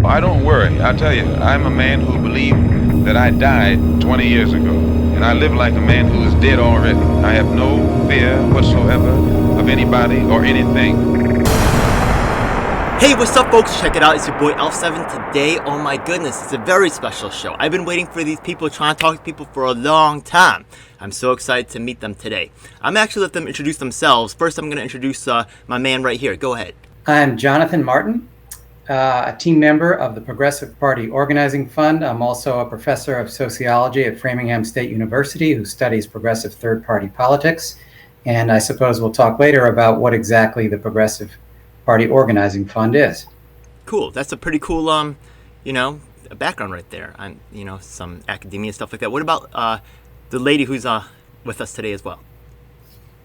I don't worry. I tell you, I'm a man who believed that I died 20 years ago, and I live like a man who is dead already. I have no fear whatsoever of anybody or anything. Hey, what's up, folks? Check it out. It's your boy Elf7 today. Oh my goodness, it's a very special show. I've been waiting for these people, trying to talk to people for a long time. I'm so excited to meet them today. I'm actually let them introduce themselves. First, I'm going to introduce my man right here. Go ahead. I'm Jonathan Martin, a team member of the Progressive Party Organizing Fund. I'm also a professor of sociology at Framingham State University who studies progressive third-party politics. And I suppose we'll talk later about what exactly the Progressive Party Organizing Fund is. Cool. That's a pretty cool, a background right there. And some academia stuff like that. What about the lady who's with us today as well?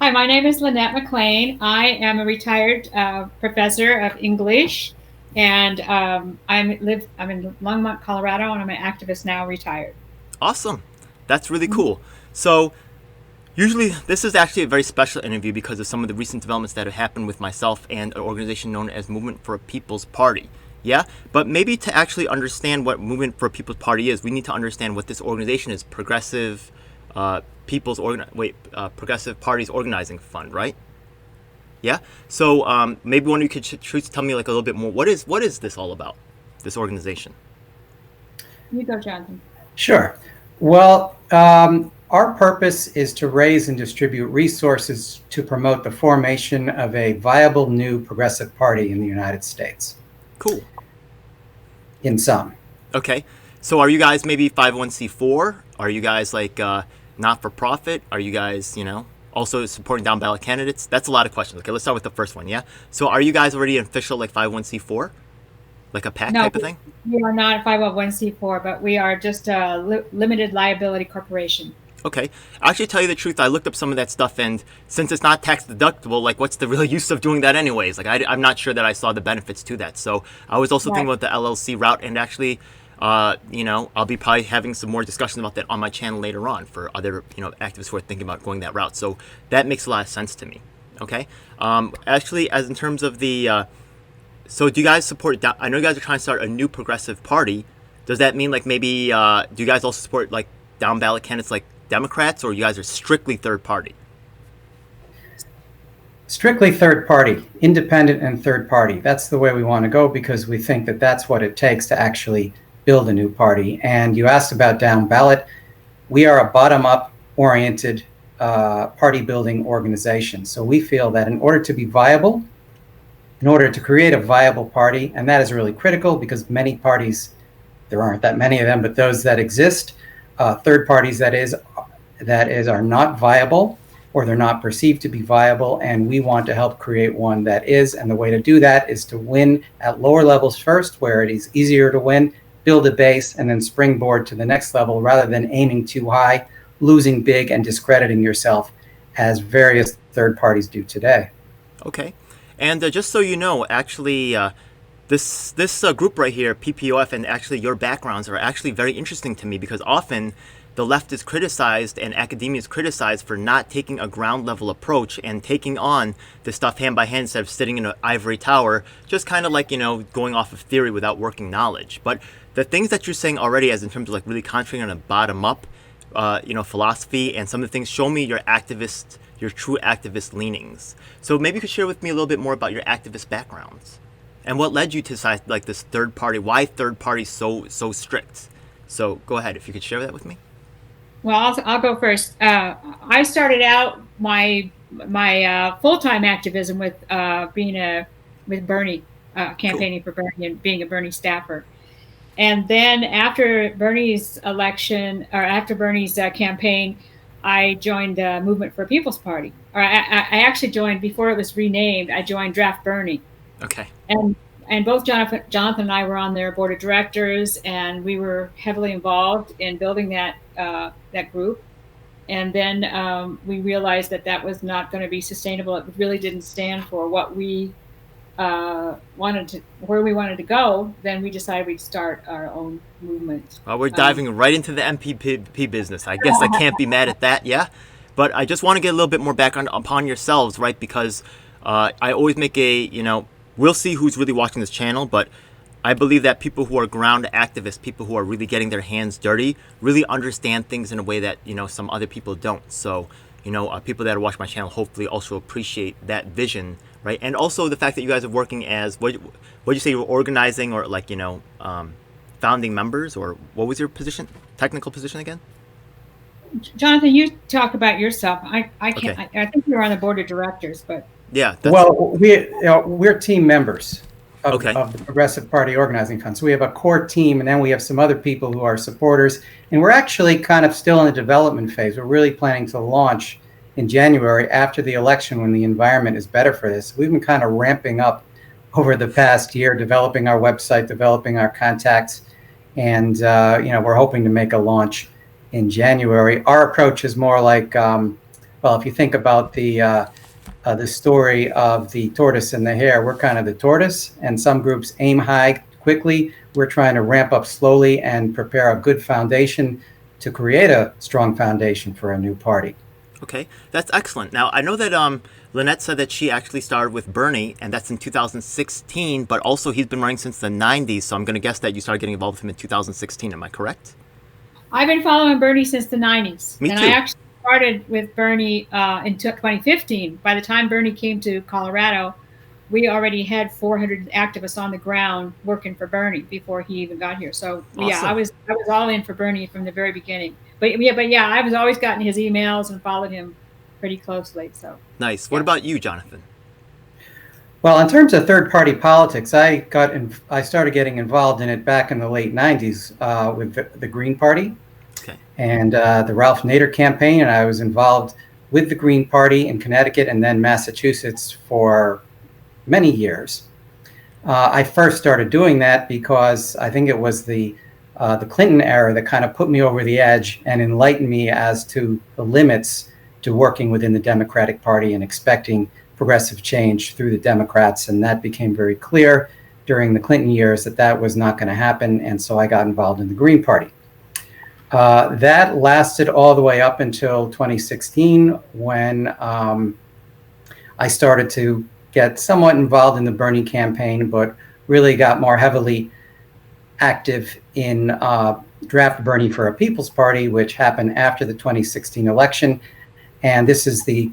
Hi, my name is Lynette McLean. I am a retired professor of English, and I'm in Longmont, Colorado, and I'm an activist now, retired. Awesome. That's really cool. So usually this is actually a very special interview because of some of the recent developments that have happened with myself and an organization known as Movement for a People's Party. Yeah, but maybe to actually understand what Movement for a People's Party is, we need to understand what this organization is. Progressive Progressive Parties Organizing Fund, right? Yeah. So maybe one of you could choose to tell me like a little bit more. What is this all about? This organization. You go, Jonathan. Sure. Well, our purpose is to raise and distribute resources to promote the formation of a viable new progressive party in the United States. Cool. In sum. Okay. So are you guys maybe 501c4? Are you guys like not-for-profit? Are you guys, also supporting down ballot candidates? That's a lot of questions. Okay, let's start with the first one, yeah? So are you guys already an official like 501c4? Like a PAC type of thing? We are not a 501c4, but we are just a limited liability corporation. Okay. Actually, to tell you the truth, I looked up some of that stuff, and since it's not tax deductible, like what's the real use of doing that anyways? Like I'm not sure that I saw the benefits to that. So I was also thinking about the LLC route, and actually, I'll be probably having some more discussion about that on my channel later on for other, activists who are thinking about going that route. So that makes a lot of sense to me. Okay. Actually, as in terms of the, so do you guys support, I know you guys are trying to start a new progressive party. Does that mean like maybe, do you guys also support like down ballot candidates like Democrats, or you guys are strictly third party? Strictly third party, independent and third party. That's the way we want to go because we think that that's what it takes to actually build a new party. And you asked about down ballot. We are a bottom-up oriented party building organization. So we feel that in order to be viable, in order to create a viable party, and that is really critical because many parties, there aren't that many of them, but those that exist, third parties that is are not viable, or they're not perceived to be viable, and we want to help create one that is. And the way to do that is to win at lower levels first, where it is easier to win, build a base, and then springboard to the next level rather than aiming too high, losing big, and discrediting yourself as various third parties do today. Okay. And just so you know, actually, this group right here, PPOF, and actually your backgrounds are actually very interesting to me because often the left is criticized and academia is criticized for not taking a ground level approach and taking on this stuff hand by hand instead of sitting in an ivory tower, just kind of like, going off of theory without working knowledge. But the things that you're saying already as in terms of like really concentrating on a bottom up, philosophy and some of the things show me your true activist leanings. So maybe you could share with me a little bit more about your activist backgrounds and what led you to decide like this third party, why third party so strict. So go ahead, if you could share that with me. Well, I'll go first. I started out my full-time activism with with Bernie, campaigning for Bernie and being a Bernie staffer. And then after Bernie's election, or after Bernie's campaign, I joined the Movement for a People's Party. Or I actually joined, before it was renamed, I joined Draft Bernie. Okay. And both Jonathan and I were on their board of directors, and we were heavily involved in building that group. And then we realized that was not going to be sustainable. It really didn't stand for what we where we wanted to go. Then we decided we'd start our own movement. Well, we're diving right into the MPP business. I guess I can't be mad at that, yeah? But I just want to get a little bit more background upon yourselves, right? Because I always make we'll see who's really watching this channel, but I believe that people who are ground activists, people who are really getting their hands dirty, really understand things in a way that some other people don't. So people that watch my channel hopefully also appreciate that vision, right? And also the fact that you guys are working as what you say you were organizing or founding members, or what was your position, technical position again? Jonathan, you talk about yourself. I can't. Okay. I think you're on the board of directors, but Yeah. Well, we're team members of, Okay. of the Progressive Party Organizing Fund. So we have a core team, and then we have some other people who are supporters. And we're actually kind of still in the development phase. We're really planning to launch in January after the election when the environment is better for this. We've been kind of ramping up over the past year, developing our website, developing our contacts, and we're hoping to make a launch in January. Our approach is more like, if you think about the story of the tortoise and the hare, we're kind of the tortoise, and some groups aim high quickly. We're trying to ramp up slowly and prepare a good foundation to create a strong foundation for a new party. Okay, that's excellent. Now, I know that Lynette said that she actually started with Bernie, and that's in 2016, but also he's been running since the 90s, so I'm going to guess that you started getting involved with him in 2016. Am I correct? I've been following Bernie since the 90s. Me and too. I actually started with Bernie in 2015. By the time Bernie came to Colorado, we already had 400 activists on the ground working for Bernie before he even got here. So yeah, Awesome. I was all in for Bernie from the very beginning. But yeah, I was always gotten his emails and followed him pretty closely. So Nice. What about you, Jonathan? Well, in terms of third-party politics, I started getting involved in it back in the late '90s with the Green Party Okay. and the Ralph Nader campaign, and I was involved with the Green Party in Connecticut and then Massachusetts for many years. I first started doing that because I think it was the Clinton era that kind of put me over the edge and enlightened me as to the limits to working within the Democratic Party and expecting progressive change through the Democrats. And that became very clear during the Clinton years that was not going to happen. And so I got involved in the Green Party. That lasted all the way up until 2016 when I started to get somewhat involved in the Bernie campaign, but really got more heavily active in Draft Bernie for a People's Party, which happened after the 2016 election. And this is the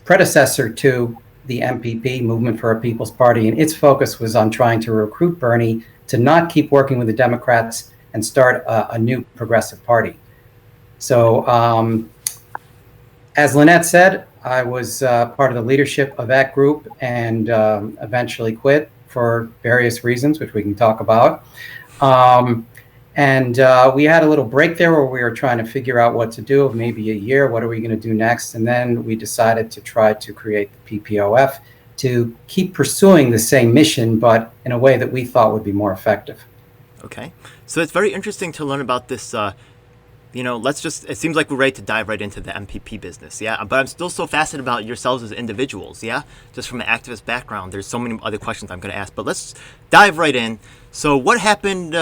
predecessor to the MPP, Movement for a People's Party, and its focus was on trying to recruit Bernie to not keep working with the Democrats and start a new progressive party. So as Lynette said, I was part of the leadership of that group and eventually quit for various reasons, which we can talk about. And we had a little break there where we were trying to figure out what to do, maybe a year, what are we going to do next? And then we decided to try to create the PPOF to keep pursuing the same mission, but in a way that we thought would be more effective. Okay. So it's very interesting to learn about this. It seems like we're ready to dive right into the MPP business. Yeah. But I'm still so fascinated about yourselves as individuals. Yeah. Just from an activist background, there's so many other questions I'm going to ask, but let's dive right in. So what happened?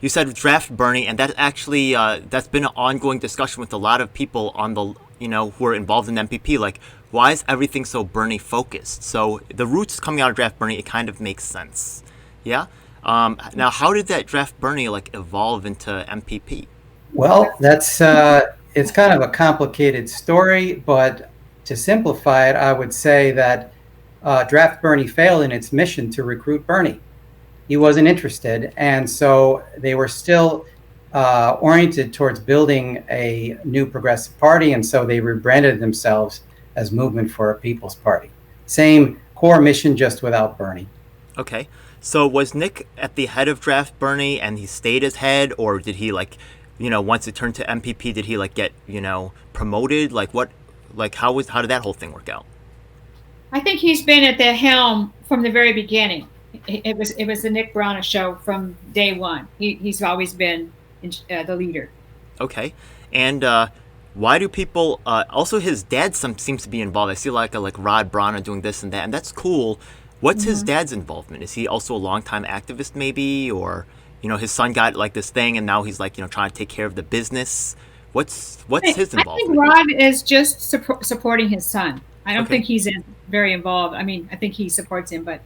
You said Draft Bernie, and that actually that's been an ongoing discussion with a lot of people on the who are involved in MPP. Like, why is everything so Bernie focused? So the roots coming out of Draft Bernie, it kind of makes sense. Yeah. Now, how did that Draft Bernie evolve into MPP? Well, that's it's kind of a complicated story, but to simplify it, I would say that Draft Bernie failed in its mission to recruit Bernie. He wasn't interested, and so they were still oriented towards building a new progressive party, and so they rebranded themselves as Movement for a People's Party. Same core mission, just without Bernie. Okay, so was Nick at the head of Draft Bernie, and he stayed as head, or did he once it turned to MPP, did he get promoted? How did that whole thing work out? I think he's been at the helm from the very beginning. It was the Nick Brana show from day one. He's always been the leader. Okay, and why do people? Also, his dad seems to be involved. I see like Rod Brana doing this and that, and that's cool. What's his dad's involvement? Is he also a longtime activist, maybe, or his son got this thing, and now he's trying to take care of the business? What's his involvement? I think Rod is just supporting his son. I don't Okay. think he's very involved. I mean, I think he supports him, but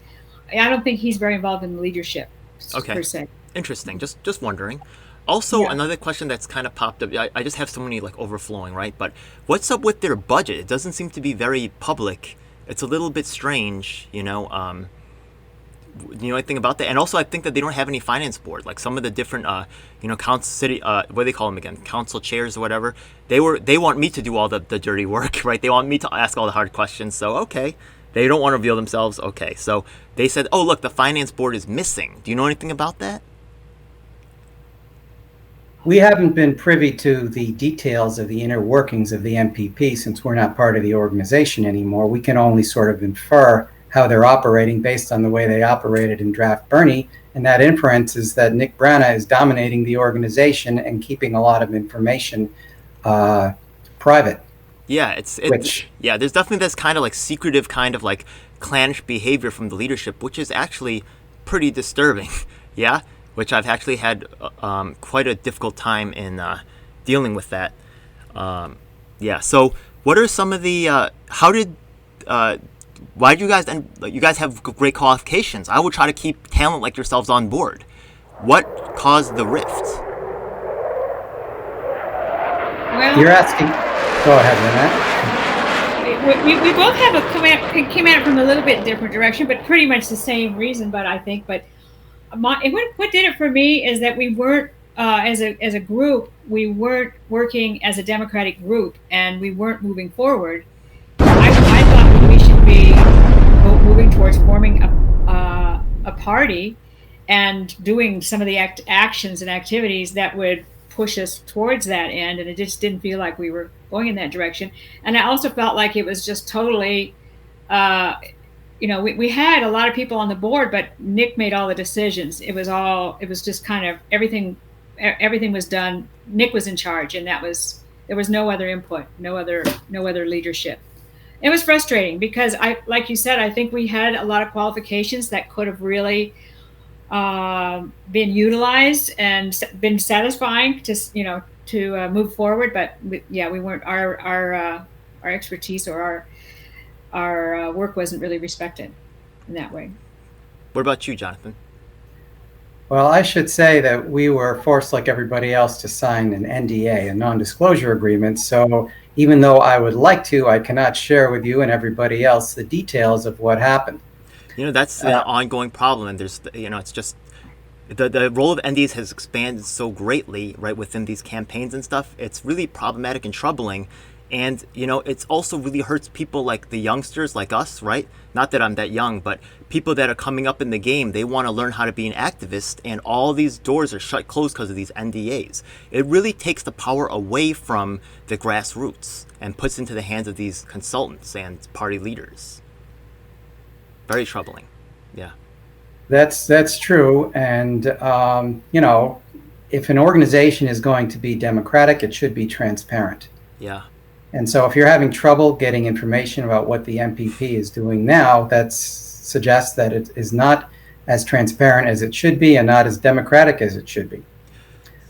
I don't think he's very involved in leadership Okay. per se. Interesting. Just wondering. Also, Yeah. another question that's kind of popped up. I just have so many like overflowing, right? But what's up with their budget? It doesn't seem to be very public. It's a little bit strange, you know. You know anything about that? And also, I think that they don't have any finance board. Like some of the different, you know, council city, what do they call them again? Council chairs or whatever. They want me to do all the dirty work, right? They want me to ask all the hard questions. So okay, they don't want to reveal themselves. Okay, so they said, oh look, the finance board is missing. Do you know anything about that? We haven't been privy to the details of the inner workings of the MPP since we're not part of the organization anymore. We can only sort of infer how they're operating based on the way they operated in Draft Bernie. And that inference is that Nick Brana is dominating the organization and keeping a lot of information private. Yeah, yeah. There's definitely this kind of like secretive kind of like clannish behavior from the leadership, which is actually pretty disturbing. Yeah, which I've actually had quite a difficult time in dealing with that. Yeah. So, what are some of the? How did? Why did you guys? And you guys have great qualifications. I would try to keep talent like yourselves on board. What caused the rift? Well, You're asking. Go ahead, Lynette. we both have came at it from a little bit different direction, but pretty much the same reason. But I think, what did it for me is that we weren't as a group, we weren't working as a democratic group, and we weren't moving forward. I thought we should be moving towards forming a party and doing some of the actions and activities that would push us towards that end, and it just didn't feel like we were going in that direction. And I also felt like it was just totally, you know, we had a lot of people on the board, but Nick made all the decisions. It was just kind of everything was done. Nick was in charge, and there was no other input, no other leadership. It was frustrating because like you said, I think we had a lot of qualifications that could have really been utilized and been satisfying to move forward. But we weren't, our expertise or our work wasn't really respected in that way. What about you, Jonathan? Well, I should say that we were forced, like everybody else, to sign an NDA, a non-disclosure agreement. So even though I would like to, I cannot share with you and everybody else the details of what happened. You know, that's an ongoing problem, and there's, you know, it's just the role of NDAs has expanded so greatly, right, within these campaigns and stuff. It's really problematic and troubling, and you know, it's also really hurts people like the youngsters like us, right? Not that I'm that young, but people that are coming up in the game, they want to learn how to be an activist, and all these doors are closed because of these NDAs. It really takes the power away from the grassroots and puts into the hands of these consultants and party leaders. Very troubling. Yeah. That's true. And, you know, if an organization is going to be democratic, it should be transparent. Yeah. And so if you're having trouble getting information about what the MPP is doing now, that suggests that it is not as transparent as it should be and not as democratic as it should be.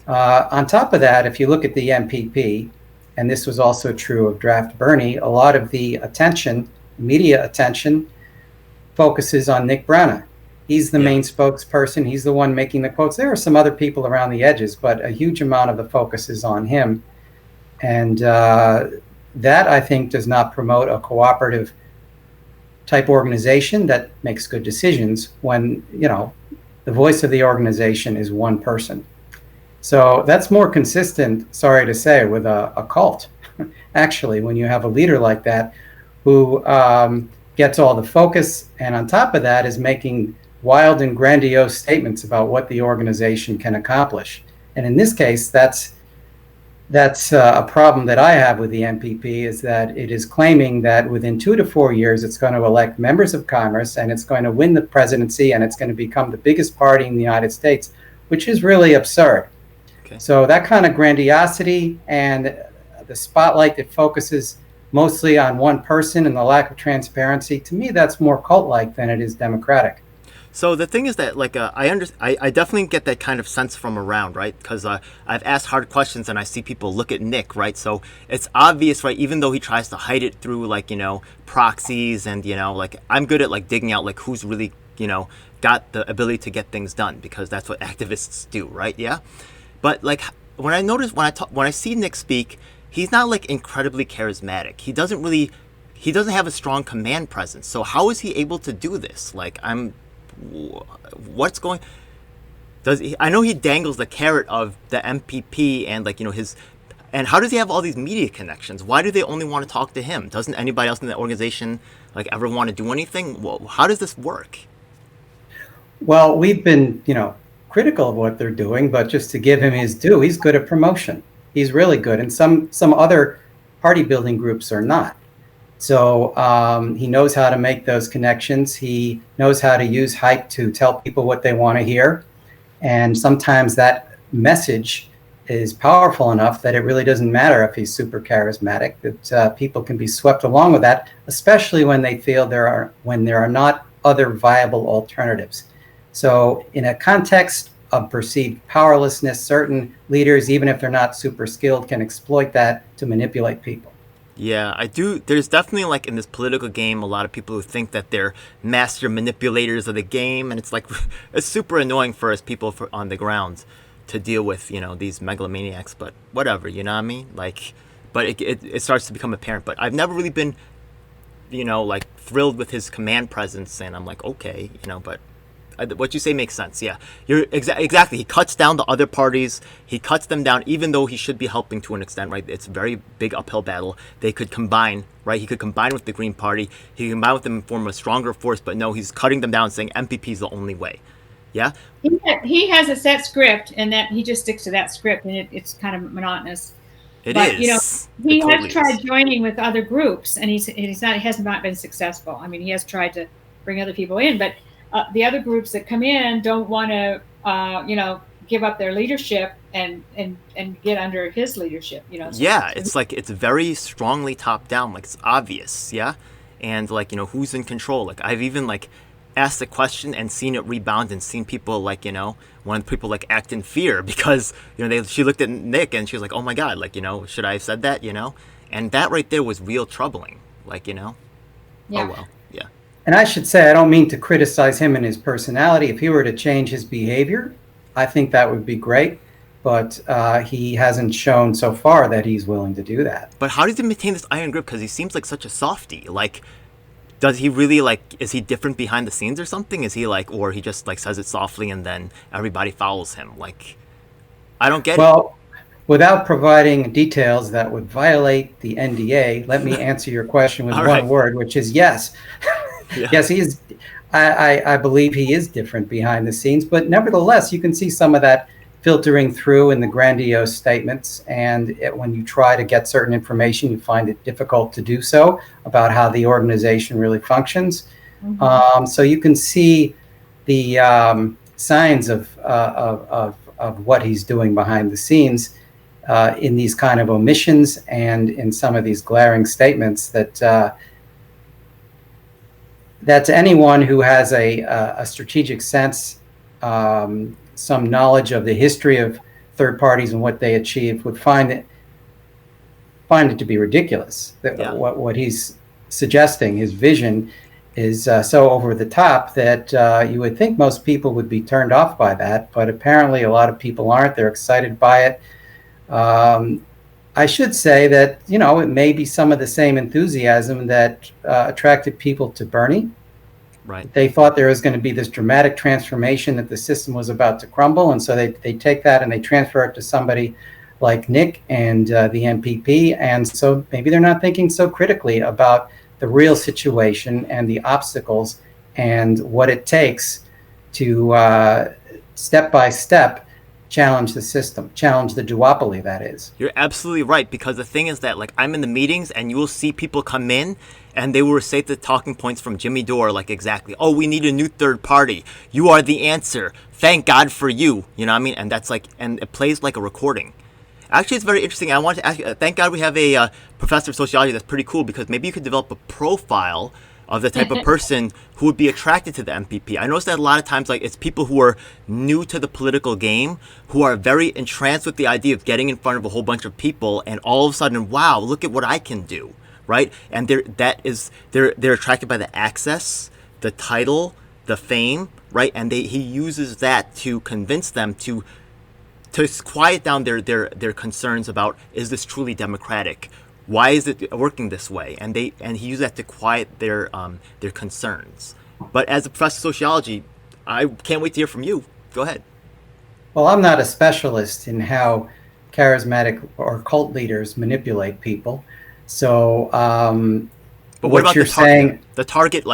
On top of that, if you look at the MPP, and this was also true of Draft Bernie, a lot of the attention, media attention, focuses on Nick Brana. He's the main spokesperson. He's the one making the quotes. There are some other people around the edges, but a huge amount of the focus is on him. And that, I think, does not promote a cooperative type organization that makes good decisions when, you know, the voice of the organization is one person. So that's more consistent, sorry to say, with a cult, actually, when you have a leader like that who gets all the focus, and on top of that is making wild and grandiose statements about what the organization can accomplish. And in this case, that's a problem that I have with the MPP, is that it is claiming that within 2 to 4 years, it's going to elect members of Congress and it's going to win the presidency and it's going to become the biggest party in the United States, which is really absurd. Okay. So that kind of grandiosity and the spotlight that focuses mostly on one person and the lack of transparency, to me, that's more cult-like than it is democratic. So the thing is that, like, I definitely get that kind of sense from around, right? Because I've asked hard questions and I see people look at Nick, right? So it's obvious, right? Even though he tries to hide it through, like, you know, proxies and, you know, like, I'm good at, like, digging out, like, who's really got the ability to get things done because that's what activists do, right? Yeah. But like when I see Nick speak, he's not like incredibly charismatic. He doesn't have a strong command presence. So how is he able to do this? Like what's going? I know he dangles the carrot of the MPP and like his. And how does he have all these media connections? Why do they only want to talk to him? Doesn't anybody else in the organization like ever want to do anything? Well, how does this work? Well, we've been, critical of what they're doing, but just to give him his due, he's good at promotion. He's really good, and some other party building groups are not. So he knows how to make those connections. He knows how to use hype to tell people what they want to hear, and sometimes that message is powerful enough that it really doesn't matter if he's super charismatic, that people can be swept along with that, especially when they feel there are not other viable alternatives. So in a context of perceived powerlessness, certain leaders, even if they're not super skilled, can exploit that to manipulate people. Yeah, I do. There's definitely like in this political game, a lot of people who think that they're master manipulators of the game. And it's like, it's super annoying for us people on the ground to deal with, these megalomaniacs, but whatever, you know what I mean? Like, but it starts to become apparent. But I've never really been, like thrilled with his command presence, and I'm like, okay, but what you say makes sense. Yeah, you're exactly. He cuts down the other parties. He cuts them down, even though he should be helping to an extent, right? It's a very big uphill battle. They could combine, right? He could combine with the Green Party. He could combine with them and form a stronger force, but no, he's cutting them down, saying MPP is the only way. Yeah. He has a set script, and that he just sticks to that script, and it's kind of monotonous. It is. He has tried joining with other groups, and he has not been successful. I mean, he has tried to bring other people in, but the other groups that come in don't want to, give up their leadership and get under his leadership. Yeah, it's like it's very strongly top down, like it's obvious. Yeah, and like who's in control. Like I've even like asked the question and seen it rebound and seen people like one of the people like act in fear because she looked at Nick and she was like, oh my god, like should I have said that, and that right there was real troubling, like Yeah. Oh well. Yeah. And I should say, I don't mean to criticize him and his personality. If he were to change his behavior, I think that would be great, but he hasn't shown so far that he's willing to do that. But how does he maintain this iron grip? Because he seems like such a softie. Like, does he really is he different behind the scenes or something? Is he like, or he just like says it softly and then everybody follows him? Like, I don't get it. Well, without providing details that would violate the NDA, let me answer your question with one word, which is yes. Yeah. Yes, he is. I believe he is different behind the scenes, but nevertheless, you can see some of that filtering through in the grandiose statements. And when you try to get certain information, you find it difficult to do so about how the organization really functions. Mm-hmm. So you can see the signs of what he's doing behind the scenes in these kind of omissions and in some of these glaring statements that to anyone who has a strategic sense, some knowledge of the history of third parties and what they achieved would find it to be ridiculous. That what he's suggesting, his vision, is so over the top that you would think most people would be turned off by that, but apparently a lot of people aren't. They're excited by it. I should say that, it may be some of the same enthusiasm that attracted people to Bernie. Right. They thought there was going to be this dramatic transformation, that the system was about to crumble. And so they take that and they transfer it to somebody like Nick and the MPP. And so maybe they're not thinking so critically about the real situation and the obstacles and what it takes to step by step challenge the system, challenge the duopoly, that is. You're absolutely right, because the thing is that I'm in the meetings and you will see people come in and they will recite the talking points from Jimmy Dore, exactly, oh, we need a new third party. You are the answer. Thank God for you. You know what I mean? And that's and it plays like a recording. Actually, it's very interesting. I wanted to ask you, thank God we have a professor of sociology that's pretty cool, because maybe you could develop a profile of the type of person who would be attracted to the MPP. I noticed that a lot of times, it's people who are new to the political game, who are very entranced with the idea of getting in front of a whole bunch of people, and all of a sudden, wow, look at what I can do, right? And they're attracted by the access, the title, the fame, right? And he uses that to convince them to quiet down their concerns about, is this truly democratic? Why is it working this way? And he used that to quiet their concerns. But as a professor of sociology, I can't wait to hear from you. Go ahead. Well, I'm not a specialist in how charismatic or cult leaders manipulate people. So, but what about you're saying, the target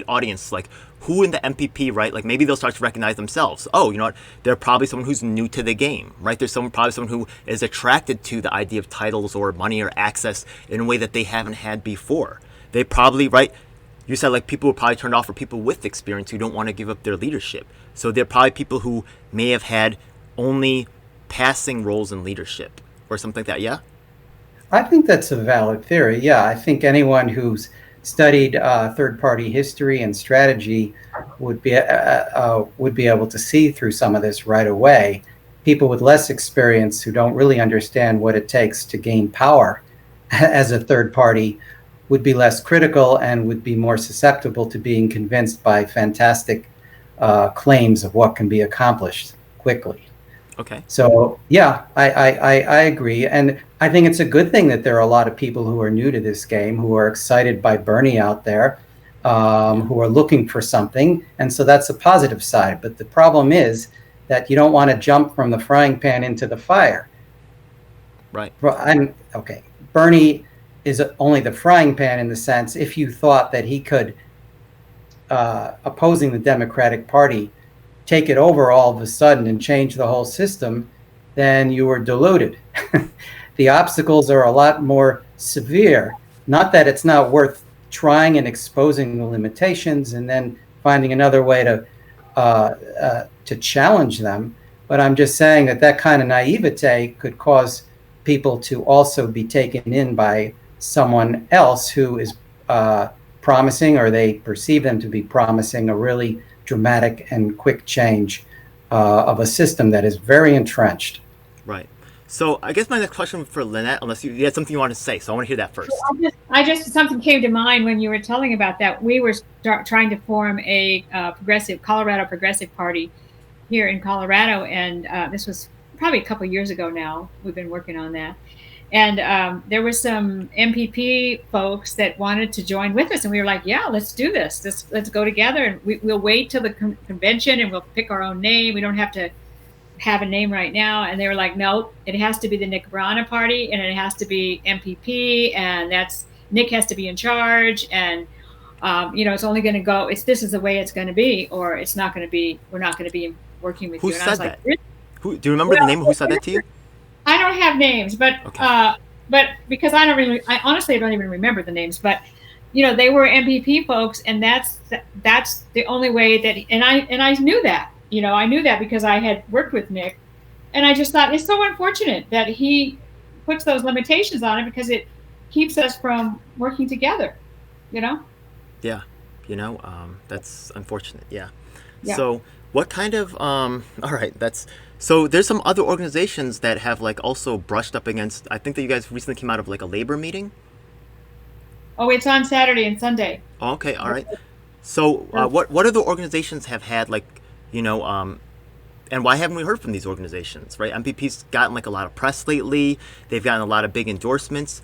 audience, like who in the MPP, right? Like maybe they'll start to recognize themselves. Oh, you know what? They're probably someone who's new to the game, right? There's probably someone who is attracted to the idea of titles or money or access in a way that they haven't had before. They probably, right? You said like people were probably turned off for people with experience who don't want to give up their leadership. So they're probably people who may have had only passing roles in leadership or something like that. Yeah. I think that's a valid theory. Yeah, I think anyone who's studied third-party history and strategy would be able to see through some of this right away. People with less experience who don't really understand what it takes to gain power as a third party would be less critical and would be more susceptible to being convinced by fantastic claims of what can be accomplished quickly. Okay. So yeah, I agree, and I think it's a good thing that there are a lot of people who are new to this game, who are excited by Bernie out there, who are looking for something, and so that's a positive side. But the problem is that you don't want to jump from the frying pan into the fire. Right. Okay. Bernie is only the frying pan in the sense if you thought that he could, opposing the Democratic Party, take it over all of a sudden and change the whole system, then you were deluded. The obstacles are a lot more severe. Not that it's not worth trying and exposing the limitations and then finding another way to challenge them, but I'm just saying that kind of naivete could cause people to also be taken in by someone else who is promising, or they perceive them to be promising, a really dramatic and quick change of a system that is very entrenched. Right. So I guess my next question for Lynette, unless you had something you wanted to say, so I want to hear that first. I just something came to mind when you were telling about that. We were trying to form a Colorado Progressive Party here in Colorado, and this was probably a couple years ago now. We've been working on that. And there were some MPP folks that wanted to join with us, and we were like, "Yeah, let's do this. Let's go together, and we'll wait till the convention, and we'll pick our own name. We don't have to have a name right now." And they were like, "No, it has to be the Nick Brana Party, and it has to be MPP, and Nick has to be in charge, and it's only going to go. This is the way it's going to be, or it's not going to be. We're not going to be working with you." Who said that? Who do you remember the name of who said that to you? I don't have names, but okay. But because I honestly don't even remember the names, but they were MPP folks, and that's the only way that, and I knew that, I knew that because I had worked with Nick, and I just thought it's so unfortunate that he puts those limitations on it because it keeps us from working together, Yeah. That's unfortunate. Yeah. So what kind of all right, so there's some other organizations that have also brushed up against, I think that you guys recently came out of a labor meeting. Oh, it's on Saturday and Sunday. Oh, okay. All right. So what other organizations have had and why haven't we heard from these organizations, right? MPP's gotten a lot of press lately. They've gotten a lot of big endorsements.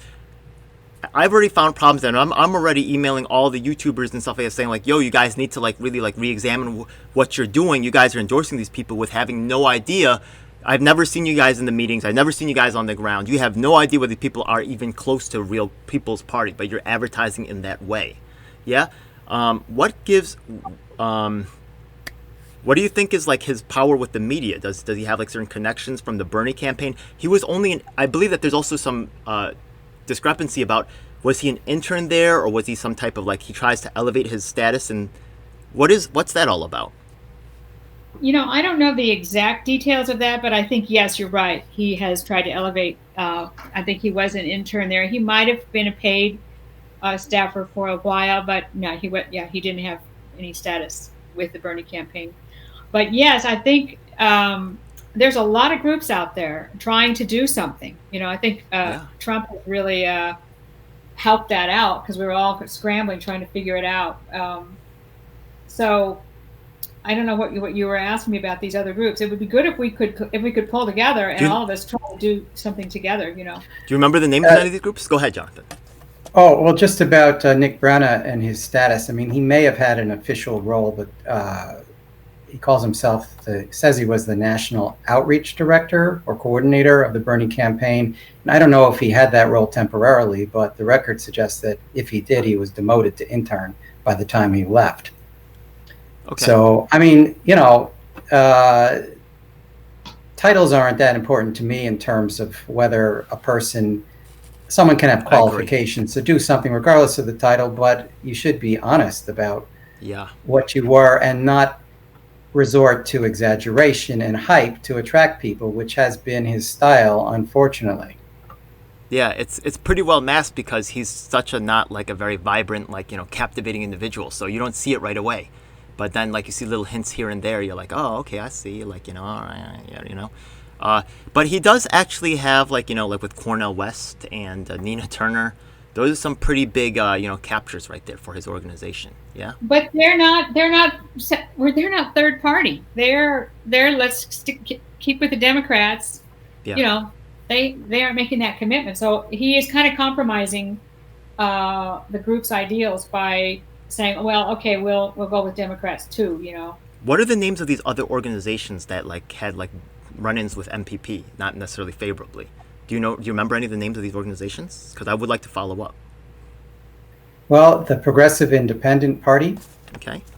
I've already found problems, and I'm already emailing all the YouTubers and stuff like that, saying yo, you guys need to really re-examine what you're doing. You guys are endorsing these people with having no idea. I've never seen you guys in the meetings. I've never seen you guys on the ground. You have no idea whether people are even close to real People's Party, but you're advertising in that way. Yeah. What do you think is his power with the media? Does he have certain connections from the Bernie campaign? He was only I believe that there's also some discrepancy about, was he an intern there, or was he some type of he tries to elevate his status, and what's that all about? I don't know the exact details of that, but I think, yes, you're right. He has tried to elevate. I think he was an intern there. He might have been a paid staffer for a while, but no, he didn't have any status with the Bernie campaign. But yes, I think there's a lot of groups out there trying to do something. I think Trump has really helped that out, because we were all scrambling trying to figure it out. So I don't know what you were asking me about these other groups. It would be good if we could pull together and all of us try to do something together. You know. Do you remember the names of any of these groups? Go ahead, Jonathan. Oh, well, just about Nick Brana and his status. I mean, he may have had an official role, but he calls himself, says he was the National Outreach Director or Coordinator of the Bernie campaign. And I don't know if he had that role temporarily, but the record suggests that if he did, he was demoted to intern by the time he left. Okay. So, I mean, titles aren't that important to me in terms of whether someone can have qualifications to do something regardless of the title, but you should be honest about what you were and not resort to exaggeration and hype to attract people, which has been his style, unfortunately. Yeah, it's pretty well masked because he's such not like a very vibrant, captivating individual. So you don't see it right away. But then, you see little hints here and there. You're like, oh, okay, I see. All right, yeah. But he does actually have, with Cornel West and Nina Turner. Those are some pretty big, captures right there for his organization. Yeah. But they're not third party. They're let's keep with the Democrats. Yeah. They aren't making that commitment. So he is kind of compromising the group's ideals by saying, well, okay, we'll go with Democrats too, What are the names of these other organizations that had run-ins with MPP, not necessarily favorably? Do you remember any of the names of these organizations? Because I would like to follow up. Well, the Progressive Independent Party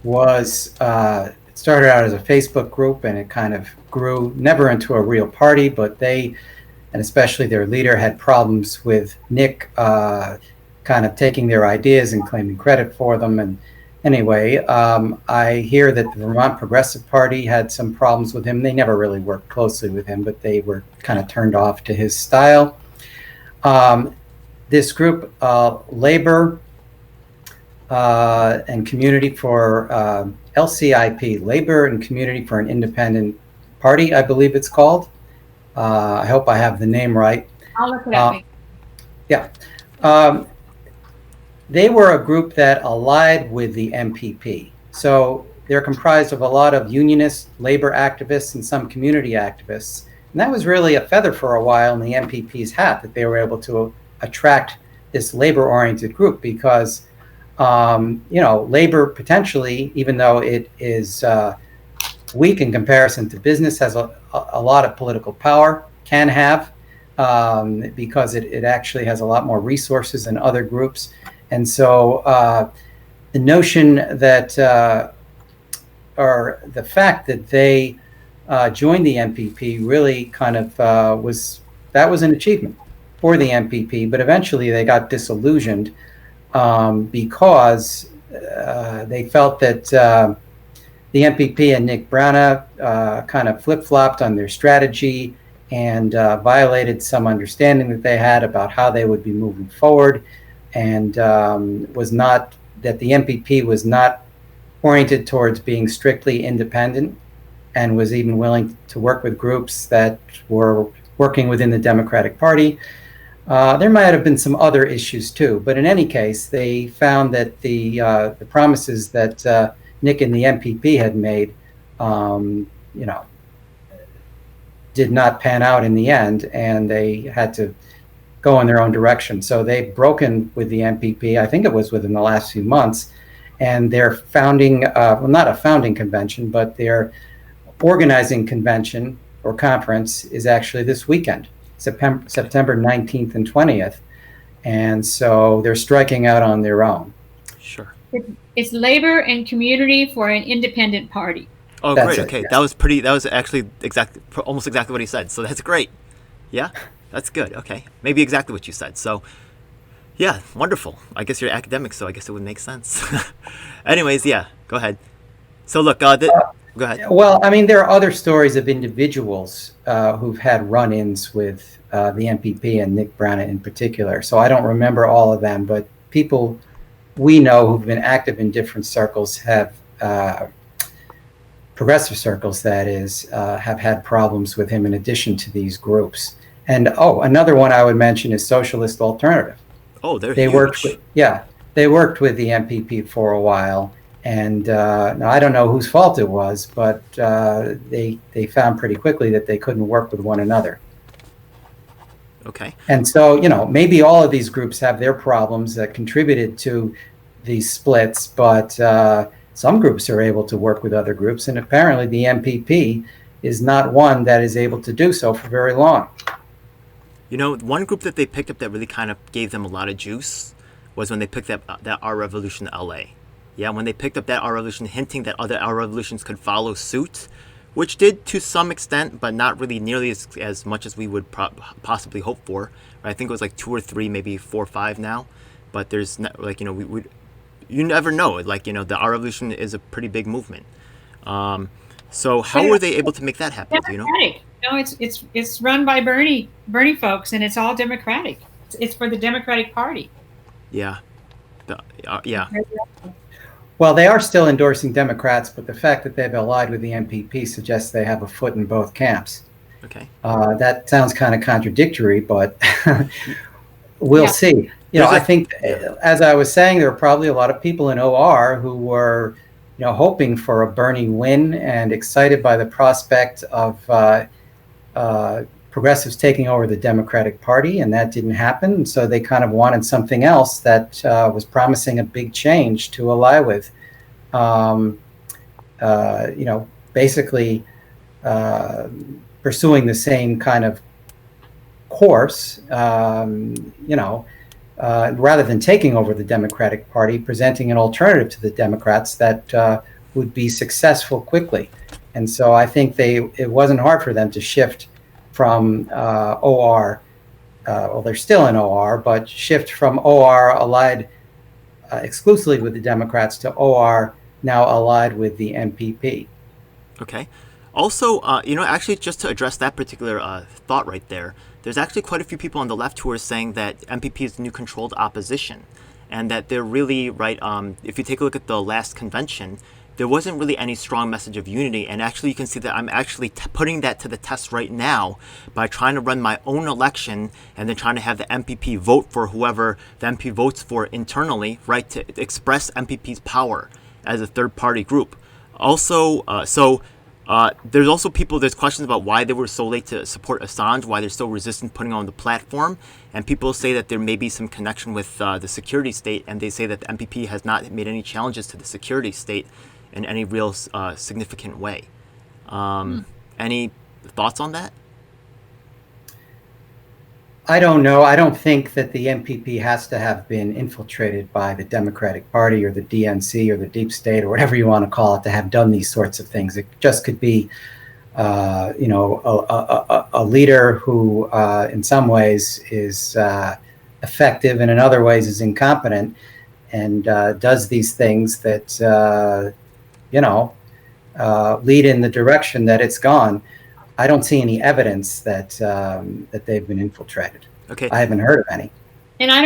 was, it started out as a Facebook group and it kind of grew, never into a real party, but they, and especially their leader, had problems with Nick kind of taking their ideas and claiming credit for them. And anyway, I hear that the Vermont Progressive Party had some problems with him. They never really worked closely with him, but they were kind of turned off to his style. This group, Labor and Community for LCIP, Labor and Community for an Independent Party, I believe it's called. I hope I have the name right. I'll look it up. Yeah. They were a group that allied with the MPP. So they're comprised of a lot of unionist labor activists and some community activists. And that was really a feather for a while in the MPP's hat, that they were able to attract this labor-oriented group because, labor potentially, even though it is weak in comparison to business, has a lot of political power, can have, because it actually has a lot more resources than other groups. And so the notion that, or the fact that they joined the MPP really kind of that was an achievement for the MPP, but eventually they got disillusioned because they felt that the MPP and Nick Brana kind of flip-flopped on their strategy and violated some understanding that they had about how they would be moving forward, and was not, that the MPP was not oriented towards being strictly independent and was even willing to work with groups that were working within the Democratic Party. There might have been some other issues too, but in any case, they found that the promises that Nick and the MPP had made, did not pan out in the end, and they had to go in their own direction. So they've broken with the MPP, I think it was within the last few months, and their founding, well, not a founding convention, but their organizing convention or conference is actually this weekend, September 19th and 20th. And so they're striking out on their own. Sure. It's Labor and Community for an Independent Party. Oh, That's great. it, Okay. yes. That was actually almost exactly what he said. So that's great. Yeah. That's good. Okay. Maybe exactly what you said. So, yeah, wonderful. I guess you're academic, so I guess it would make sense. Anyways, yeah, go ahead. So, look, go ahead. Well, I mean, there are other stories of individuals who've had run-ins with the MPP and Nick Brana in particular. So I don't remember all of them, but people we know who've been active in different circles have, progressive circles, that is, have had problems with him in addition to these groups. And another one I would mention is Socialist Alternative. Oh, they're they huge. worked with, they worked with the MPP for a while, And now I don't know whose fault it was, but they found pretty quickly that they couldn't work with one another. Okay. And so, maybe all of these groups have their problems that contributed to these splits, but some groups are able to work with other groups, and apparently the MPP is not one that is able to do so for very long. One group that they picked up that really kind of gave them a lot of juice was when they picked up that Our Revolution LA. Yeah, when they picked up that Our Revolution, hinting that other Our Revolutions could follow suit, which did to some extent, but not really nearly as much as we would possibly hope for. I think it was like 2 or 3, maybe 4 or 5 now. But there's you never know. The Our Revolution is a pretty big movement. So how were they able to make that happen? Do you know? No, it's run by Bernie folks, and it's all Democratic. It's for the Democratic Party. Yeah. Yeah. Well, they are still endorsing Democrats, but the fact that they've allied with the MPP suggests they have a foot in both camps. Okay. That sounds kind of contradictory, but we'll see. I think, as I was saying, there are probably a lot of people in OR who were, hoping for a Bernie win and excited by the prospect of progressives taking over the Democratic Party, and that didn't happen. And so they kind of wanted something else that was promising a big change to ally with. Basically pursuing the same kind of course, rather than taking over the Democratic Party, presenting an alternative to the Democrats that would be successful quickly. And so I think it wasn't hard for them to shift from OR, well, they're still in OR, but shift from OR allied exclusively with the Democrats to OR now allied with the MPP. Okay. Also, actually, just to address that particular thought right there, there's actually quite a few people on the left who are saying that MPP is the new controlled opposition, and that they're really right. If you take a look at the last convention, there wasn't really any strong message of unity, and actually you can see that I'm actually putting that to the test right now by trying to run my own election and then trying to have the MPP vote for whoever the MP votes for internally, right, to express MPP's power as a third-party group. Also, there's also there's questions about why they were so late to support Assange, why they're so resistant putting on the platform, and people say that there may be some connection with the security state, and they say that the MPP has not made any challenges to the security state in any real significant way. Any thoughts on that? I don't know. I don't think that the MPP has to have been infiltrated by the Democratic Party or the DNC or the deep state or whatever you want to call it to have done these sorts of things. It just could be, a leader who, in some ways, is effective and in other ways is incompetent, and does these things that, lead in the direction that it's gone. I don't see any evidence that that they've been infiltrated. Okay. I haven't heard of any. And I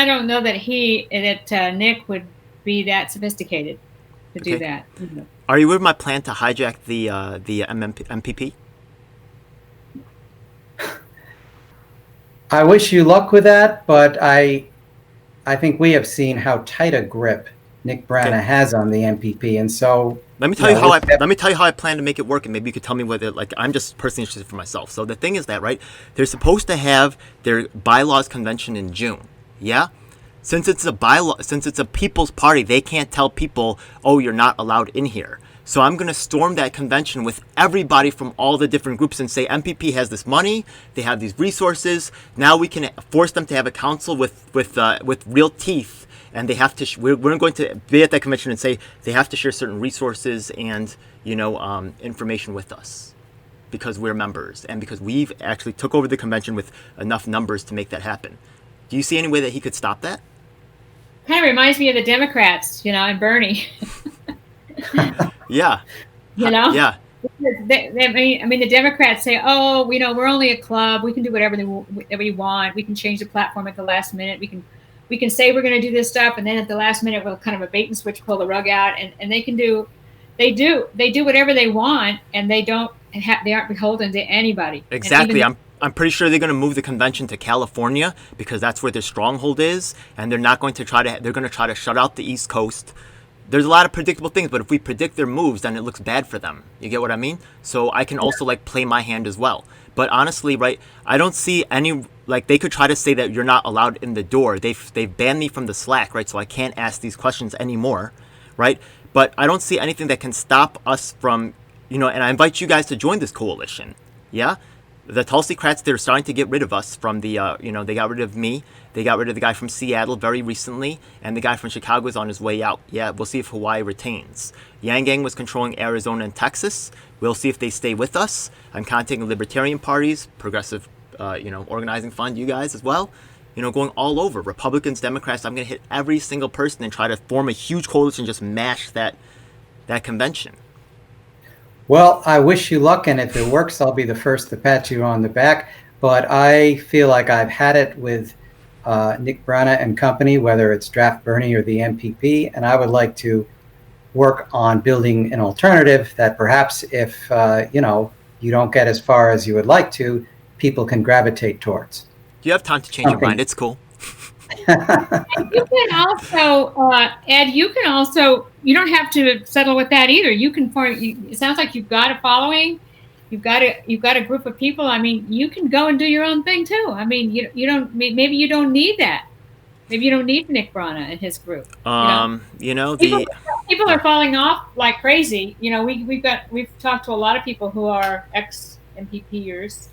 don't know that Nick would be that sophisticated to do that. Are you with my plan to hijack the MPP? I wish you luck with that, but I think we have seen how tight a grip Nick Brana has on the MPP, and so let me tell you how I plan to make it work, and maybe you could tell me whether I'm just personally interested for myself. So the thing is that they're supposed to have their bylaws convention in June. Yeah, since it's a people's party, they can't tell people, oh, you're not allowed in here. So I'm going to storm that convention with everybody from all the different groups and say MPP has this money, they have these resources. Now we can force them to have a council with real teeth. And they have to. We're going to be at that convention and say they have to share certain resources and information with us, because we're members and because we've actually took over the convention with enough numbers to make that happen. Do you see any way that he could stop that? Kind of reminds me of the Democrats, and Bernie. Yeah. Yeah. The Democrats say, "Oh, we're only a club. We can do whatever we want. We can change the platform at the last minute. We can say we're going to do this stuff, and then at the last minute we'll kind of a bait and switch, pull the rug out, and they do whatever they want, and they aren't beholden to anybody." Exactly. I'm pretty sure they're going to move the convention to California because that's where their stronghold is, and they're not going to they're going to try to shut out the East Coast, there's a lot of predictable things, but if we predict their moves, then it looks bad for them. You get what I mean? So I can also like play my hand as well. But honestly, right, I don't see any, like, they could try to say that you're not allowed in the door. They've banned me from the Slack, right? So I can't ask these questions anymore, right? But I don't see anything that can stop us from, and I invite you guys to join this coalition. Yeah? The Tulsi-crats, they're starting to get rid of us from the, they got rid of me. They got rid of the guy from Seattle very recently, and the guy from Chicago is on his way out. Yeah, we'll see if Hawaii retains. Yang Gang was controlling Arizona and Texas. We'll see if they stay with us. I'm contacting libertarian parties, progressive, organizing fund, you guys as well. Going all over. Republicans, Democrats, I'm going to hit every single person and try to form a huge coalition, just mash that convention. Well, I wish you luck, and if it works, I'll be the first to pat you on the back. But I feel like I've had it with Nick Brana and company, whether it's Draft Bernie or the MPP, and I would like to work on building an alternative that perhaps if, you don't get as far as you would like to, people can gravitate towards. You have time to change your mind. It's cool. You can also, Ed, you don't have to settle with that either. You can it sounds like you've got a following. You've got a group of people. I mean, you can go and do your own thing too. I mean, maybe you don't need that. Maybe you don't need Nick Brana and his group. People are falling off like crazy. We've talked to a lot of people who are ex-MPPers.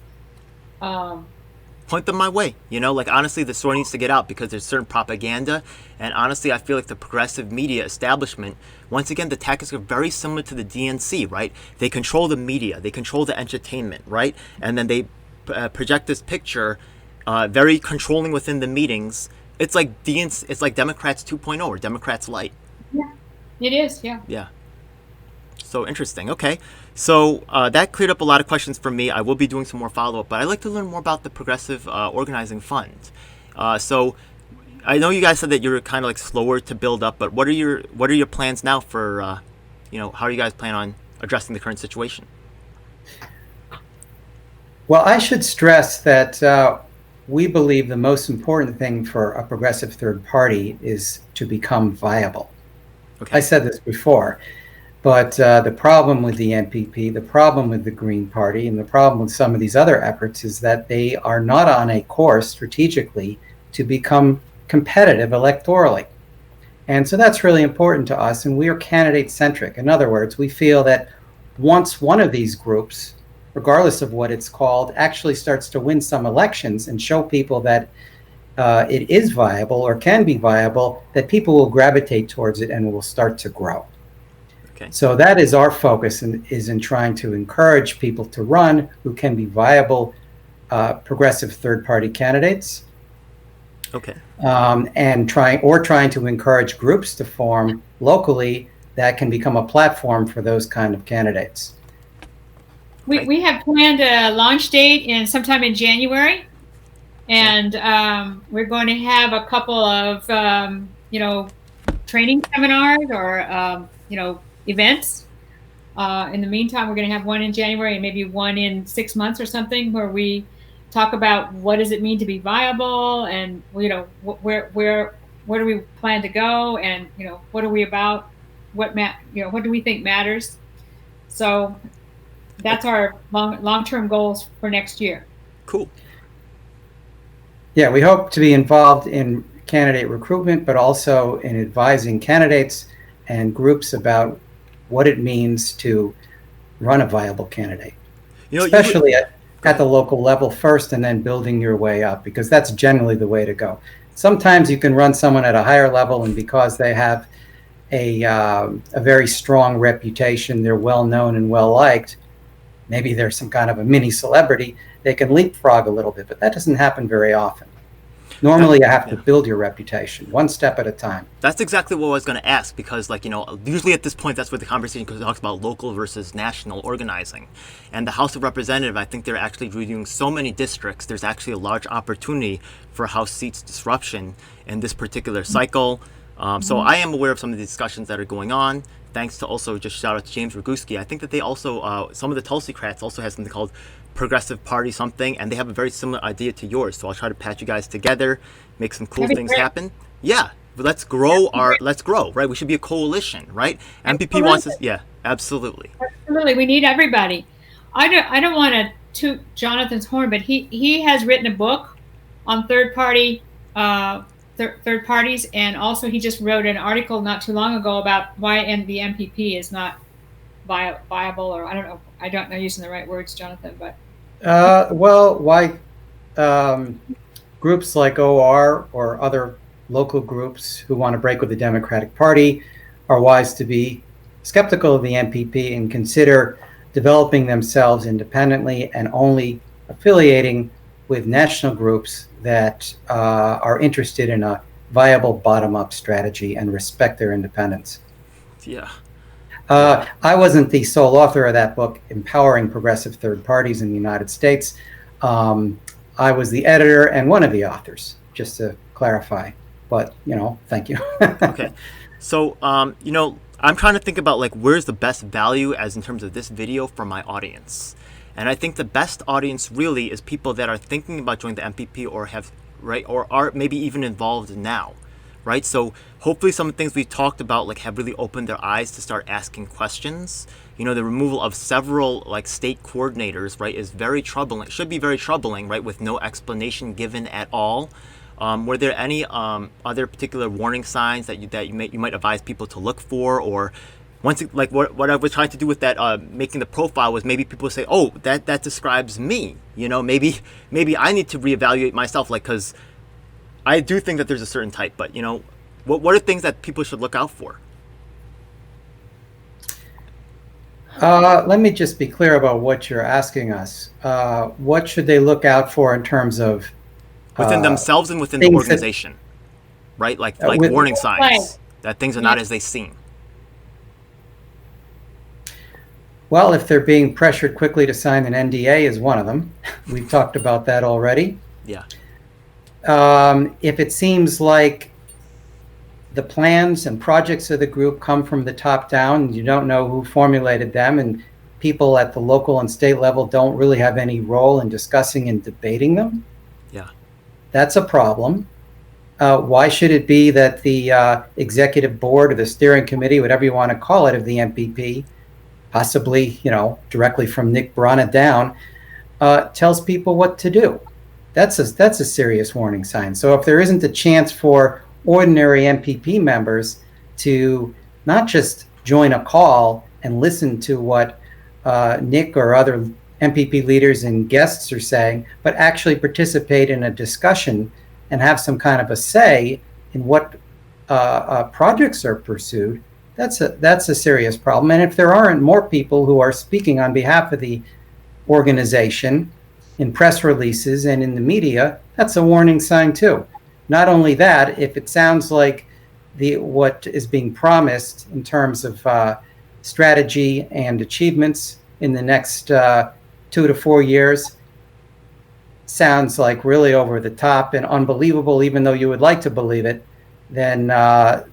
Point them my way. Honestly, the story needs to get out because there's certain propaganda. And honestly, I feel like the progressive media establishment, once again, the tactics are very similar to the DNC, right? They control the media. They control the entertainment, right? And then they project this picture, very controlling within the meetings. It's like it's like Democrats 2.0 or Democrats Light. Yeah, it is, yeah. Yeah. So interesting. Okay. So that cleared up a lot of questions for me. I will be doing some more follow-up, but I'd like to learn more about the Progressive Organizing Fund. So I know you guys said that you're kind of like slower to build up, but what are your plans now for, how do you guys plan on addressing the current situation? Well, I should stress that we believe the most important thing for a progressive third party is to become viable. Okay. I said this before. But the problem with the MPP, the problem with the Green Party, and the problem with some of these other efforts is that they are not on a course strategically to become competitive electorally. And so that's really important to us, and we are candidate-centric. In other words, we feel that once one of these groups, regardless of what it's called, actually starts to win some elections and show people that it is viable or can be viable, that people will gravitate towards it and will start to grow. Okay. So that is our focus, and is in trying to encourage people to run who can be viable progressive third-party candidates. Okay. And trying to encourage groups to form locally that can become a platform for those kind of candidates. We have planned a launch date sometime in January, and we're going to have a couple of training seminars or events. In the meantime, we're going to have one in January and maybe one in 6 months or something, where we talk about what does it mean to be viable, and where do we plan to go, and what are we about, what do we think matters. So that's our long-term goals for next year. Cool. Yeah, we hope to be involved in candidate recruitment, but also in advising candidates and groups about what it means to run a viable candidate, especially at the local level first, and then building your way up, because that's generally the way to go. Sometimes you can run someone at a higher level, and because they have a very strong reputation, they're well known and well liked, maybe they're some kind of a mini celebrity, they can leapfrog a little bit, but that doesn't happen very often. Normally, you have to build your reputation one step at a time. That's exactly what I was going to ask, because, usually at this point, that's where the conversation talks about local versus national organizing. And the House of Representatives, I think they're actually reviewing so many districts. There's actually a large opportunity for House seats disruption in this particular cycle. So I am aware of some of the discussions that are going on. Thanks to also, just shout out to James Roguski. I think that they also, some of the Tulsi-crats also has something called Progressive Party something, and they have a very similar idea to yours. So I'll try to patch you guys together, make some cool things happen. Yeah, let's grow right. We should be a coalition, right? MPP wants us. Yeah, absolutely. Absolutely, we need everybody. I don't want to toot Jonathan's horn, but he has written a book on third parties, and also he just wrote an article not too long ago about why the MPP is not viable, or I don't know using the right words, Jonathan, but well, why groups like OR or other local groups who want to break with the Democratic Party are wise to be skeptical of the MPP and consider developing themselves independently and only affiliating with national groups that are interested in a viable bottom-up strategy and respect their independence. Yeah. I wasn't the sole author of that book, Empowering Progressive Third Parties in the United States. I was the editor and one of the authors, just to clarify. But, thank you. Okay. So, I'm trying to think about where's the best value as in terms of this video for my audience. And I think the best audience really is people that are thinking about joining the MPP or are maybe even involved now, right? So hopefully some of the things we've talked about have really opened their eyes to start asking questions. The removal of several state coordinators, right, is very troubling. It should be very troubling, right, with no explanation given at all. Were there any other particular warning signs that you might advise people to look for, or once what I was trying to do with that making the profile was maybe people say, oh, that describes me. Maybe I need to reevaluate myself, because I do think that there's a certain type, but what are things that people should look out for? Let me just be clear about what you're asking us. What should they look out for in terms of within themselves and within the organization, right? Like warning signs that things are not as they seem. Well, if they're being pressured quickly to sign an NDA is one of them. We've talked about that already. Yeah. If it seems like the plans and projects of the group come from the top down, and you don't know who formulated them, and people at the local and state level don't really have any role in discussing and debating them, yeah, that's a problem. Why should it be that the executive board or the steering committee, whatever you want to call it, of the MPP, possibly, directly from Nick Brana down, tells people what to do? That's a serious warning sign. So if there isn't a chance for ordinary MPP members to not just join a call and listen to what Nick or other MPP leaders and guests are saying, but actually participate in a discussion and have some kind of a say in what projects are pursued, that's a serious problem. And if there aren't more people who are speaking on behalf of the organization in press releases and in the media, that's a warning sign too. Not only that, if it sounds like what is being promised in terms of strategy and achievements in the next 2 to 4 years sounds like really over the top and unbelievable, even though you would like to believe it, then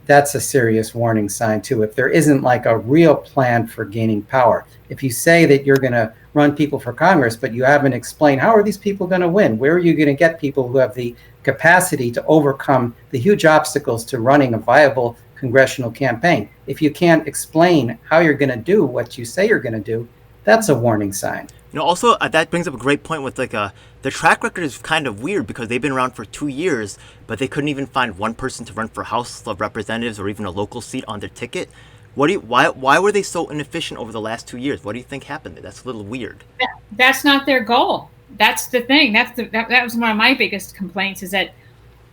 that's a serious warning sign too. If there isn't a real plan for gaining power, if you say that you're going to run people for Congress, but you haven't explained how are these people going to win, where are you going to get people who have the capacity to overcome the huge obstacles to running a viable congressional campaign, if you can't explain how you're going to do what you say you're going to do, that's a warning sign. Also, that brings up a great point with the track record is kind of weird because they've been around for 2 years, but they couldn't even find one person to run for House of Representatives or even a local seat on their ticket. Why were they so inefficient over the last 2 years? What do you think happened there? That's a little weird. That's not their goal. That's the thing. That was one of my biggest complaints, is that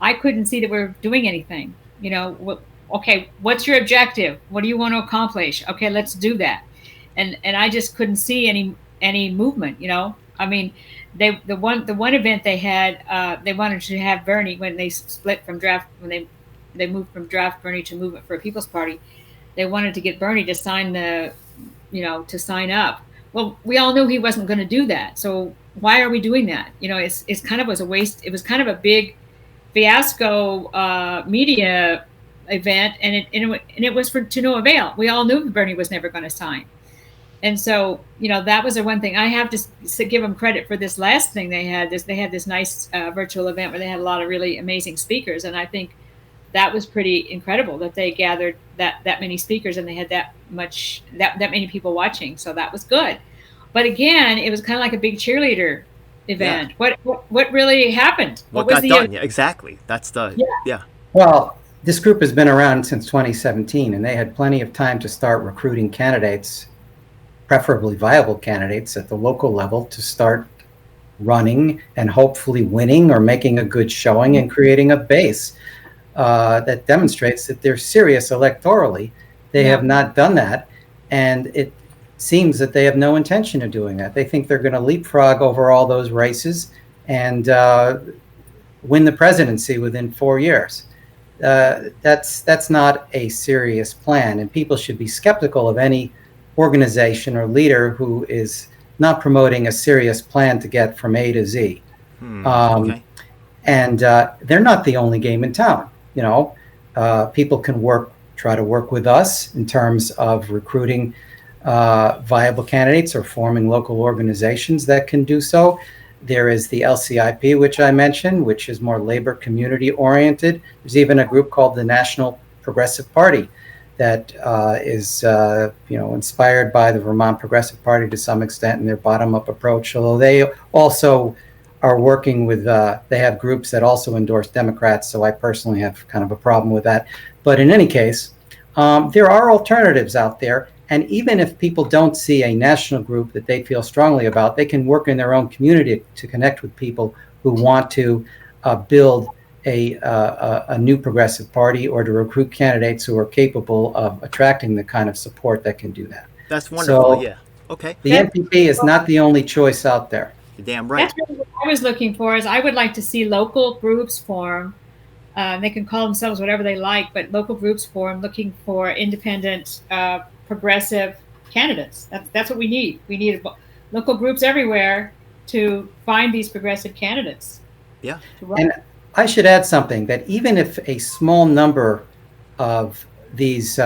I couldn't see that we were doing anything. Okay, what's your objective? What do you want to accomplish? Okay, let's do that. And I just couldn't see any movement. I mean, the one event they had, they wanted to have Bernie when they split from draft, when they moved from draft Bernie to Movement for a People's Party. They wanted to get Bernie to sign to sign up. Well, we all knew he wasn't going to do that. So why are we doing that? It's kind of was a waste. It was kind of a big fiasco media event, and it was to no avail. We all knew Bernie was never going to sign. And so, that was the one thing I have to give them credit for. This last thing they had this nice virtual event where they had a lot of really amazing speakers. And I think that was pretty incredible that they gathered that many speakers and they had that many people watching. So that was good. But again, it was kind of like a big cheerleader event. Yeah. What really happened? What was got the done? Yeah, exactly. That's the yeah. Well, this group has been around since 2017, and they had plenty of time to start recruiting candidates, preferably viable candidates at the local level, to start running and hopefully winning or making a good showing and creating a base that demonstrates that they're serious electorally. They have not done that, and it seems that they have no intention of doing that. They think they're going to leapfrog over all those races and win the presidency within 4 years. That's not a serious plan, and people should be skeptical of any organization or leader who is not promoting a serious plan to get from A to Z. Okay. And they're not the only game in town. You know, people can try to work with us in terms of recruiting viable candidates or forming local organizations that can do so. There is the LCIP, which I mentioned, which is more labor community oriented. There's even a group called the National Progressive Party that is inspired by the Vermont Progressive Party to some extent in their bottom-up approach, although they also are working with, they have groups that also endorse Democrats, so I personally have kind of a problem with that. But in any case, there are alternatives out there. And even if people don't see a national group that they feel strongly about, they can work in their own community to connect with people who want to build a new progressive party or to recruit candidates who are capable of attracting the kind of support that can do that. That's wonderful. So yeah. Okay. the MPP is not the only choice out there. You're damn right. That's really what I was looking for. Is I would like to see local groups form. They can call themselves whatever they like, but local groups form looking for independent, progressive candidates. That's what we need. We need local groups everywhere to find these progressive candidates. Yeah. And I should add something, that even if a small number of these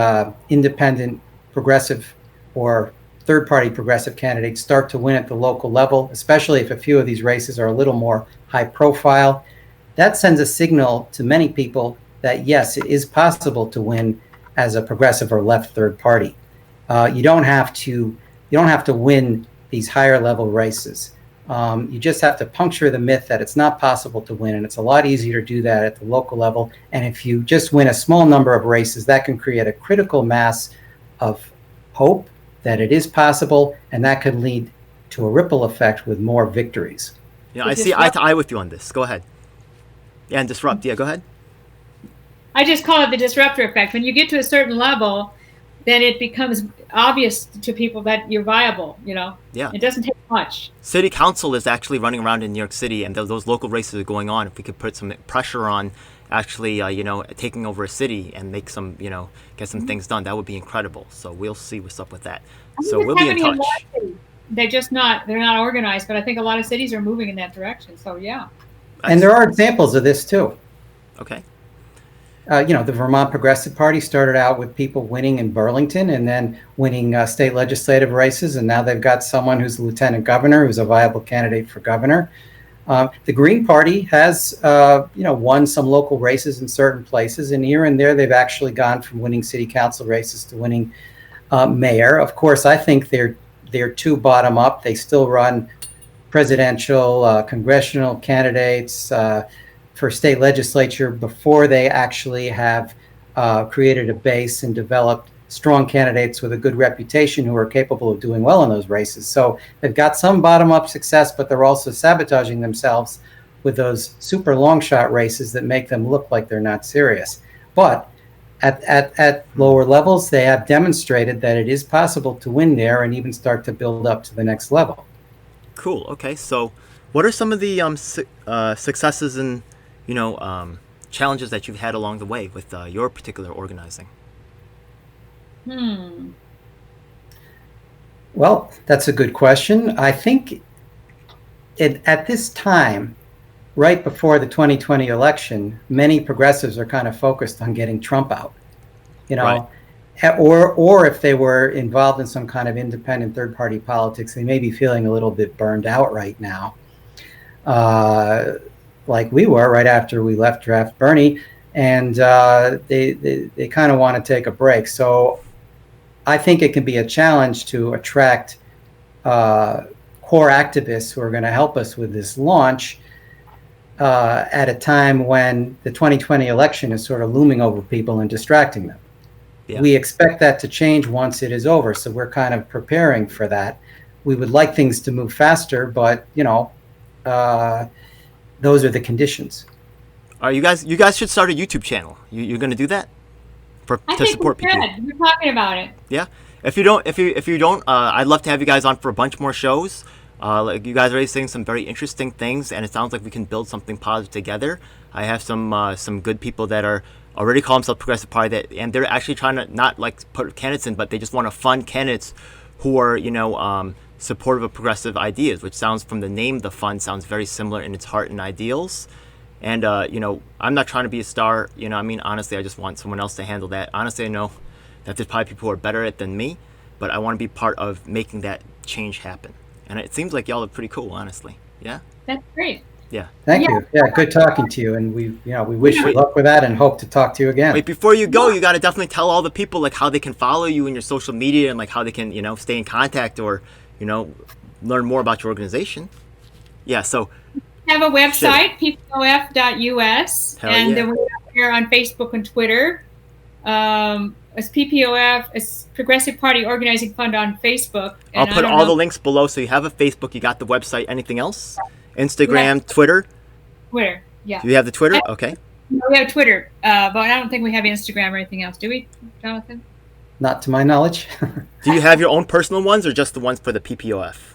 independent progressive or third-party progressive candidates start to win at the local level, especially if a few of these races are a little more high profile, that sends a signal to many people that yes, it is possible to win as a progressive or left third party. You don't have to win these higher level races. You just have to puncture the myth that it's not possible to win, and it's a lot easier to do that at the local level. And if you just win a small number of races, that can create a critical mass of hope that it is possible, and that could lead to a ripple effect with more victories. Yeah, I see eye to eye with you on this. Go ahead. Yeah, and disrupt. Yeah, go ahead. I just call it the disruptor effect. When you get to a certain level, then it becomes obvious to people that you're viable, you know? Yeah. It doesn't take much. City council is actually running around in New York City, and those local races are going on. If we could put some pressure on actually, taking over a city and make some, get some things done, that would be incredible. So we'll see what's up with that. So we'll be in touch. They're not organized, but I think a lot of cities are moving in that direction. So yeah. And there are examples of this too. Okay. The Vermont Progressive Party started out with people winning in Burlington and then winning state legislative races, and now they've got someone who's a lieutenant governor who's a viable candidate for governor. The Green Party has, won some local races in certain places, and here and there they've actually gone from winning city council races to winning mayor. Of course, I think they're too bottom up. They still run presidential, congressional candidates for state legislature before they actually have created a base and developed strong candidates with a good reputation who are capable of doing well in those races. So they've got some bottom-up success, but they're also sabotaging themselves with those super long shot races that make them look like they're not serious. But at lower levels, they have demonstrated that it is possible to win there and even start to build up to the next level. Cool. Okay. So what are some of the successes and challenges that you've had along the way with your particular organizing? Well, that's a good question. I think at this time, right before the 2020 election, many progressives are kind of focused on getting Trump out, Right. or if they were involved in some kind of independent third-party politics, they may be feeling a little bit burned out right now. Like we were right after we left draft Bernie. and they kind of want to take a break. So I think it can be a challenge to attract core activists who are going to help us with this launch at a time when the 2020 election is sort of looming over people and distracting them. Yeah. We expect that to change once it is over, so we're kind of preparing for that. We would like things to move faster, but those are the conditions. You guys should start a YouTube channel. You're going to do that to support people. We're talking about it. Yeah. If you don't, I'd love to have you guys on for a bunch more shows. Like you guys are already saying some very interesting things, and it sounds like we can build something positive together. I have some good people that are already call themselves Progressive Party, and they're actually trying to not like put candidates in, but they just want to fund candidates who are supportive of progressive ideas, which sounds from the name, the fund sounds very similar in its heart and ideals. And I'm not trying to be a star. Honestly, I just want someone else to handle that. Honestly, I know that there's probably people who are better at it than me, but I want to be part of making that change happen. And it seems like y'all are pretty cool, honestly. Yeah. That's great. Yeah. Thank you. Yeah, good talking to you, and we wish you luck with that, and hope to talk to you again. Wait, before you go, you got to definitely tell all the people like how they can follow you in your social media and like how they can stay in contact or learn more about your organization. Yeah. So. Have a website, ppof.us, and then we're here on Facebook and Twitter. It's PPOF, it's Progressive Party Organizing Fund on Facebook. I'll put all the links below, so you have a Facebook, you got the website. Anything else? Instagram, Twitter? Twitter, yeah. Do you have the Twitter? Okay. We have Twitter, but I don't think we have Instagram or anything else. Do we, Jonathan? Not to my knowledge. Do you have your own personal ones or just the ones for the PPOF?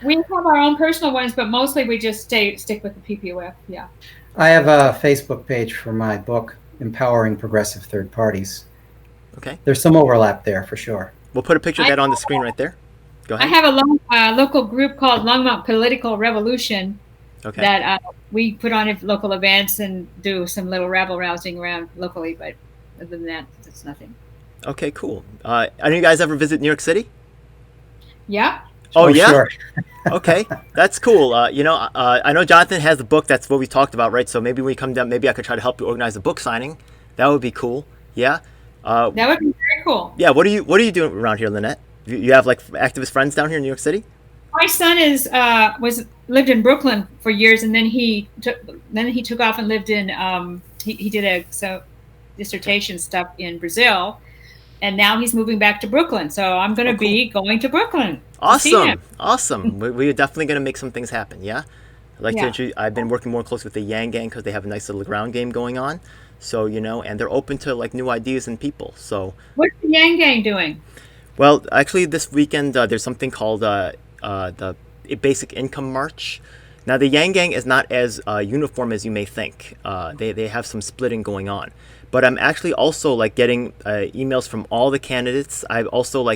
We have our own personal ones, but mostly we just stick with the PPOF, yeah. I have a Facebook page for my book, Empowering Progressive Third Parties. Okay. There's some overlap there for sure. We'll put a picture of that on the screen right there. Go ahead. I have a local group called Longmont Political Revolution that we put on at local events and do some little rabble-rousing around locally, but other than that, it's nothing. Okay, cool. Any of you guys ever visit New York City? Yeah. Oh, yeah? Sure. Okay, that's cool. I know Jonathan has the book. That's what we talked about, right? So maybe when you come down, maybe I could try to help you organize a book signing. That would be cool. Yeah. That would be very cool. Yeah. What are you doing around here, Lynette? You have like activist friends down here in New York City? My son lived in Brooklyn for years, and then he took off and lived in he did dissertation stuff in Brazil. And now he's moving back to Brooklyn. So I'm going to be going to Brooklyn. Awesome. We're definitely going to make some things happen. Yeah. I'd like to introduce, I've been working more closely with the Yang Gang because they have a nice little ground game going on. So, and they're open to like new ideas and people. So what's the Yang Gang doing? Well, actually this weekend, there's something called the Basic Income March. Now the Yang Gang is not as uniform as you may think. They have some splitting going on. But I'm actually also like getting emails from all the candidates. I also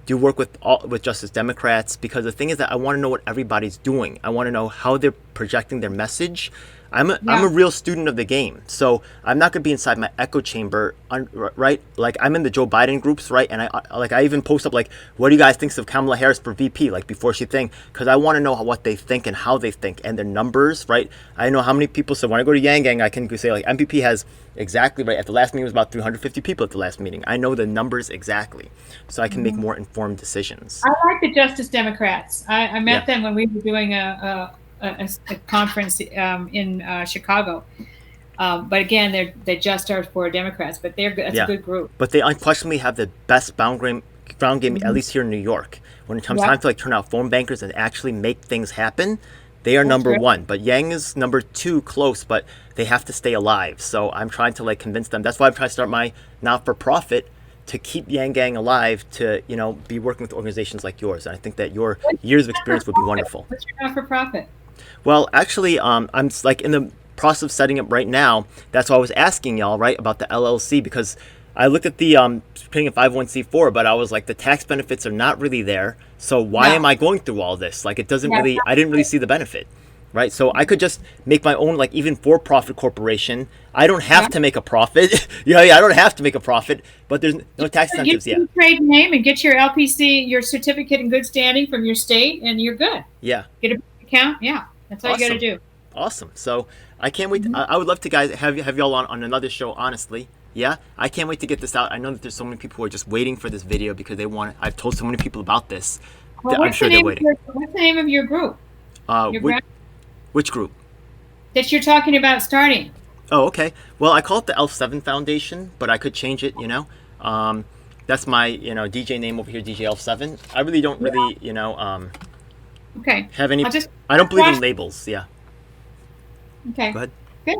do work with Justice Democrats, because the thing is that I want to know what everybody's doing. I want to know how they're projecting their message. I'm a real student of the game, so I'm not going to be inside my echo chamber, right? Like I'm in the Joe Biden groups, right? And I even post up like, what do you guys think of Kamala Harris for VP, like before she thing, because I want to know what they think and how they think and their numbers, right? I know how many people. So when I go to Yang Gang, I can say like MPP has exactly right. At the last meeting, it was about 350 people at the last meeting. I know the numbers exactly, so I can make more informed decisions. I like the Justice Democrats. I met them when we were doing a conference in Chicago. But again, they just are for Democrats, but that's a good group. But they unquestionably have the best ground game, at least here in New York. When it comes time to like turn out phone bankers and actually make things happen, they are number one. But Yang is number two, close, but they have to stay alive. So I'm trying to like convince them. That's why I'm trying to start my not-for-profit to keep Yang Gang alive, to be working with organizations like yours. And I think that your years of experience would be wonderful. What's your not-for-profit? Well, actually, I'm like in the process of setting up right now. That's why I was asking y'all, right, about the LLC, because I looked at the putting a 501c4, but I was like, the tax benefits are not really there. So why am I going through all this? Like, it doesn't really, I didn't really see the benefit, right? So I could just make my own, like, even for-profit corporation. I don't have to make a profit. I don't have to make a profit, but there's no tax incentives yet. Get your trade name and get your LPC, your certificate in good standing from your state, and you're good. Yeah. Get a account. Yeah. That's all you got to do. Awesome. So I can't wait. I would love to guys have y'all on another show. Honestly, yeah. I can't wait to get this out. I know that there's so many people who are just waiting for this video because they want. I've told so many people about this. Well, I'm sure they're waiting. What's the name of your group? Which group? That you're talking about starting. Oh, okay. Well, I call it the Elf7 Foundation, but I could change it. That's my DJ name over here, DJ Elf7. I really don't really Okay. have any. I don't believe in labels. Yeah. Okay. Go ahead. Good.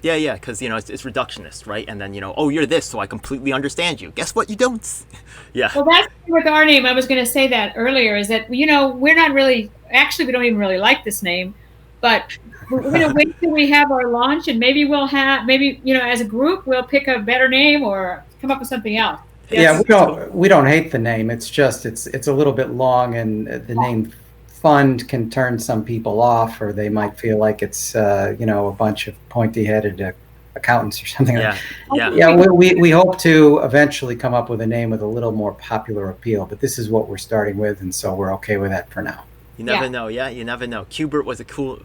Yeah, because it's reductionist, right? And then oh, you're this, so I completely understand you. Guess what? You don't. Yeah. Well, that's with our name. I was going to say that earlier. Is that we're not really actually we don't even really like this name, but we're going to wait till we have our launch, and maybe we'll have as a group we'll pick a better name or come up with something else. Yes. Yeah, we don't hate the name. It's just it's a little bit long, and the name fund can turn some people off, or they might feel like it's a bunch of pointy-headed accountants or something. Yeah, yeah. We hope to eventually come up with a name with a little more popular appeal, but this is what we're starting with, and so we're okay with that for now. You never know. Yeah, you never know. Qbert was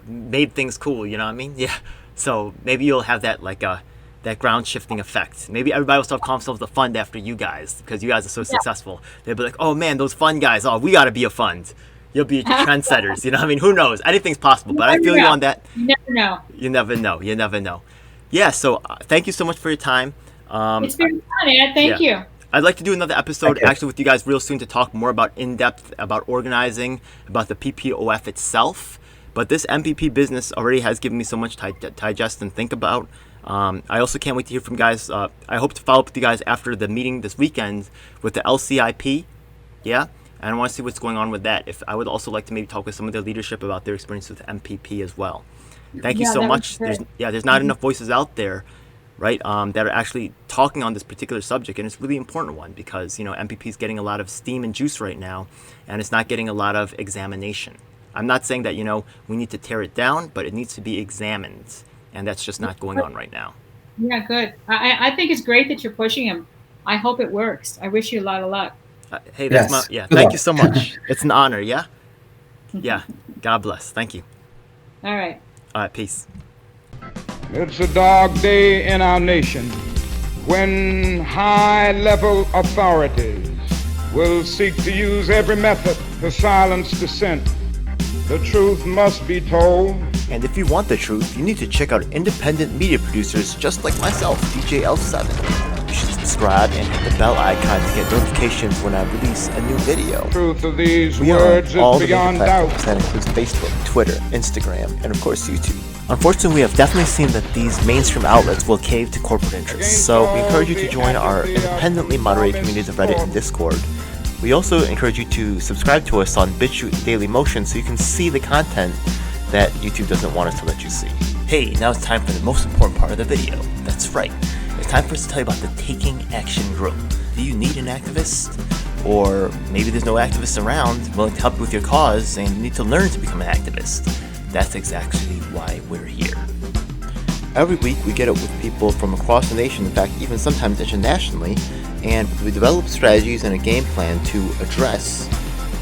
made things cool. You know what I mean? Yeah. So maybe you'll have that that ground shifting effect. Maybe everybody will start calling themselves the fund after you guys because you guys are so successful. They'll be like, oh man, those fund guys. Oh, we got to be a fund. You'll be trendsetters. You know what I mean? Who knows? Anything's possible. But I feel you on that. You never know. You never know. You never know. Yeah. So thank you so much for your time. It's been fun, Ed. Thank you. I'd like to do another episode actually with you guys real soon to talk more about in-depth about organizing, about the PPOF itself. But this MPP business already has given me so much to digest and think about. I also can't wait to hear from you guys. I hope to follow up with you guys after the meeting this weekend with the LCIP. Yeah. And I want to see what's going on with that. I would also like to maybe talk with some of their leadership about their experience with MPP as well. Thank you so much. There's not enough voices out there, right, that are actually talking on this particular subject, and it's a really important one because MPP is getting a lot of steam and juice right now, and it's not getting a lot of examination. I'm not saying that we need to tear it down, but it needs to be examined, and that's just not going on right now. Yeah, good. I think it's great that you're pushing him. I hope it works. I wish you a lot of luck. Hey, that's thank you so much. It's an honor. Yeah. God bless. Thank you. All right. Peace. It's a dark day in our nation when high-level authorities will seek to use every method to silence dissent. The truth must be told. And if you want the truth, you need to check out independent media producers just like myself, DJ Elf7. You should subscribe and hit the bell icon to get notifications when I release a new video. Truth of these words is beyond doubt. That includes Facebook, Twitter, Instagram, and of course YouTube. Unfortunately, we have definitely seen that these mainstream outlets will cave to corporate interests, so we encourage you to join our independently moderated communities of Reddit and Discord. We also encourage you to subscribe to us on BitChute Daily Motion so you can see the content that YouTube doesn't want us to let you see. Hey, now it's time for the most important part of the video. That's right. It's time for us to tell you about the Taking Action Group. Do you need an activist? Or maybe there's no activists around willing to help you with your cause and you need to learn to become an activist. That's exactly why we're here. Every week we get up with people from across the nation, in fact even sometimes internationally, and we develop strategies and a game plan to address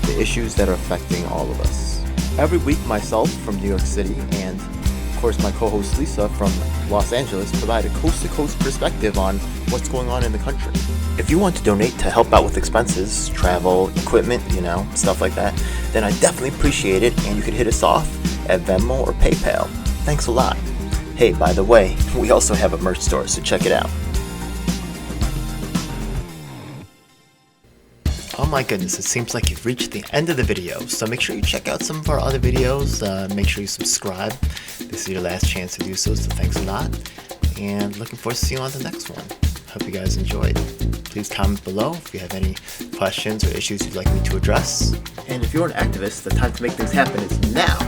the issues that are affecting all of us. Every week myself from New York City and of course my co-host Lisa from Los Angeles provide a coast-to-coast perspective on what's going on in the country. If you want to donate to help out with expenses, travel, equipment, stuff like that, then I definitely appreciate it, and you can hit us off at Venmo or PayPal. Thanks a lot. Hey, by the way, we also have a merch store, so check it out. Oh my goodness, it seems like you've reached the end of the video, so make sure you check out some of our other videos, make sure you subscribe. This is your last chance to do so thanks a lot, and looking forward to seeing you on the next one. Hope you guys enjoyed. Please comment below if you have any questions or issues you'd like me to address. And if you're an activist, the time to make things happen is now.